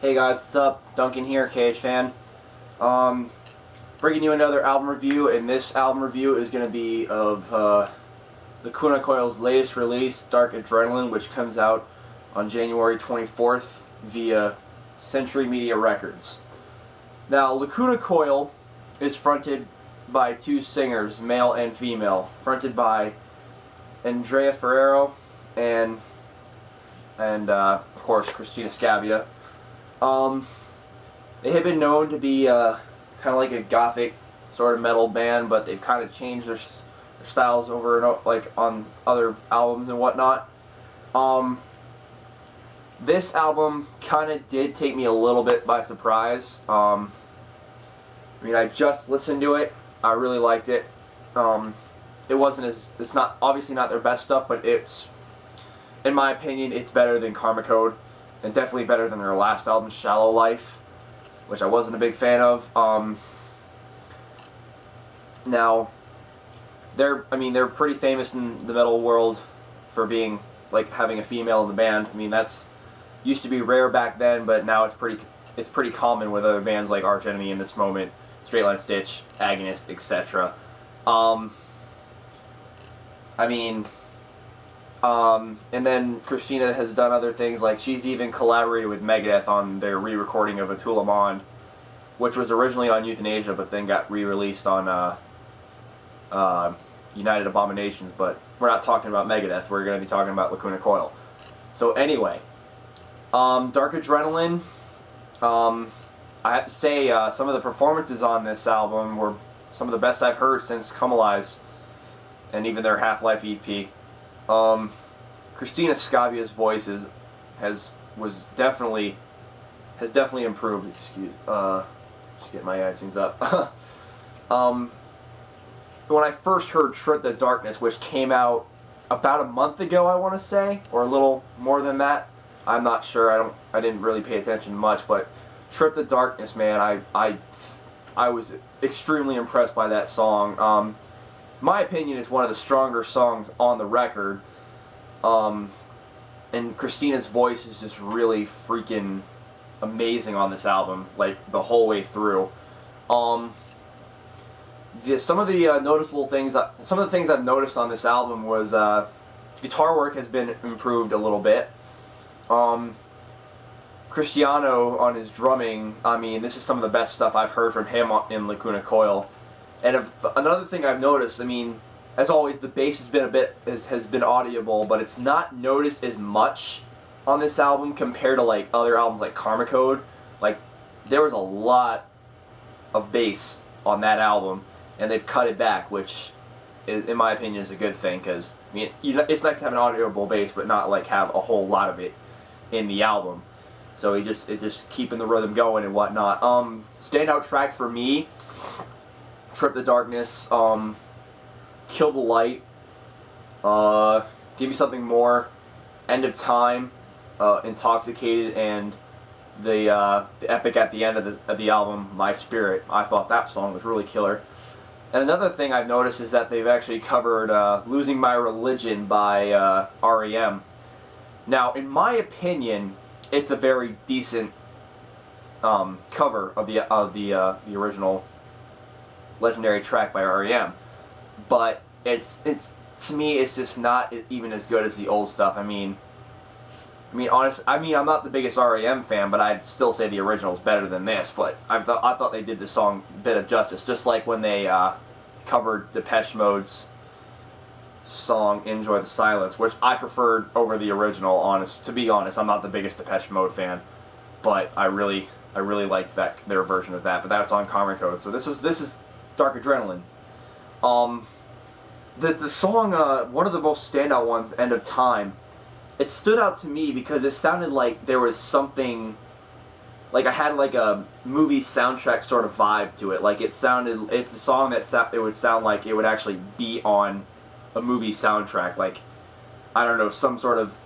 Hey guys, what's up? It's Duncan here, KH Fan. Bringing you another album review, and this album review is going to be of Lacuna Coil's latest release, Dark Adrenaline, which comes out on January 24th via Century Media Records. Now, Lacuna Coil is fronted by two singers, male and female, fronted by Andrea Ferrero and of course Christina Scabbia. They have been known to be kind of like a gothic sort of metal band, but they've kind of changed their styles over and like on other albums and whatnot. This album kind of did take me a little bit by surprise. I mean, I just listened to it. I really liked it. It's not obviously not their best stuff, but it's, in my opinion, it's better than Karma Code, and definitely better than their last album, Shallow Life, which I wasn't a big fan of. Now, they're pretty famous in the metal world for being, like, having a female in the band. I mean, that's used to be rare back then, but now it's pretty common with other bands like Arch Enemy in this moment, Straight Line Stitch, Agonist, etc. And then Christina has done other things, like she's even collaborated with Megadeth on their re-recording of Atula Mond, which was originally on Euthanasia but then got re-released on United Abominations. But we're not talking about Megadeth, we're going to be talking about Lacuna Coil. So anyway, Dark Adrenaline, I have to say some of the performances on this album were some of the best I've heard since Come Alive and even their Half-Life EP. Christina Scabbia's voice has definitely improved. Just get my iTunes up. When I first heard Trip the Darkness, which came out about a month ago, I want to say, or a little more than that. I'm not sure. I didn't really pay attention much, but Trip the Darkness, man, I was extremely impressed by that song. My opinion is one of the stronger songs on the record. And Christina's voice is just really freaking amazing on this album, like the whole way through. Some of the noticeable things, some of the things I've noticed on this album was guitar work has been improved a little bit. Cristiano on his drumming, I mean, this is some of the best stuff I've heard from him in Lacuna Coil. And another thing I've noticed, I mean, as always, the bass has been audible, but it's not noticed as much on this album compared to like other albums like Karma Code. Like, there was a lot of bass on that album, and they've cut it back, which, in my opinion, is a good thing. Because I mean, it's nice to have an audible bass, but not like have a whole lot of it in the album. So it's just keeping the rhythm going and whatnot. Standout tracks for me: Trip the Darkness, Kill the Light, Give You Something More, End of Time, Intoxicated, and the epic at the end of the album, My Spirit. I thought that song was really killer. And another thing I've noticed is that they've actually covered Losing My Religion by REM. Now, in my opinion, it's a very decent cover of the original legendary track by REM. But it's to me, it's just not even as good as the old stuff. I mean, I'm not the biggest REM fan, but I'd still say the original is better than this. But I thought they did this song a bit of justice, just like when they covered Depeche Mode's song "Enjoy the Silence," which I preferred over the original. To be honest, I'm not the biggest Depeche Mode fan, but I really liked their version of that. But that's on Karma Code. So this is Dark Adrenaline. The song, one of the most standout ones, End of Time, it stood out to me because it sounded like there was something, like I had like a movie soundtrack sort of vibe to it. Like it's a song that it would sound like it would actually be on a movie soundtrack. Like, I don't know, some sort of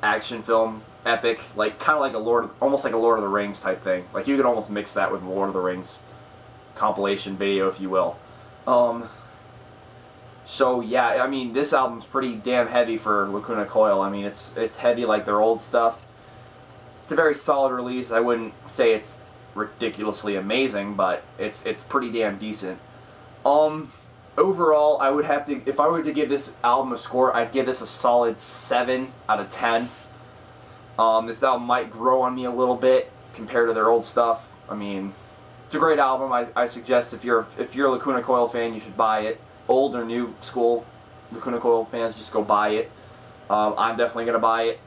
action film epic, like kind of like almost like a Lord of the Rings type thing. Like you could almost mix that with Lord of the Rings compilation video, if you will. So yeah, I mean, this album's pretty damn heavy for Lacuna Coil. I mean, it's heavy like their old stuff. it's a very solid release. I wouldn't say it's ridiculously amazing, but it's pretty damn decent. Overall, I would have to, if I were to give this album a score, I'd give this a solid 7 out of 10. This album might grow on me a little bit compared to their old stuff. I mean, it's a great album. I suggest if you're a Lacuna Coil fan, you should buy it. Old or new school Lacuna Coil fans, just go buy it. I'm definitely gonna buy it.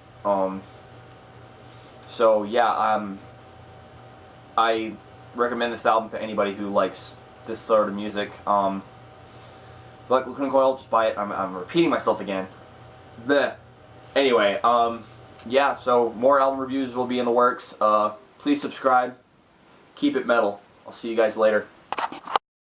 So yeah, I recommend this album to anybody who likes this sort of music. If you like Lacuna Coil, just buy it. I'm repeating myself again. Anyway, yeah, so more album reviews will be in the works. Please subscribe. Keep it metal. I'll see you guys later.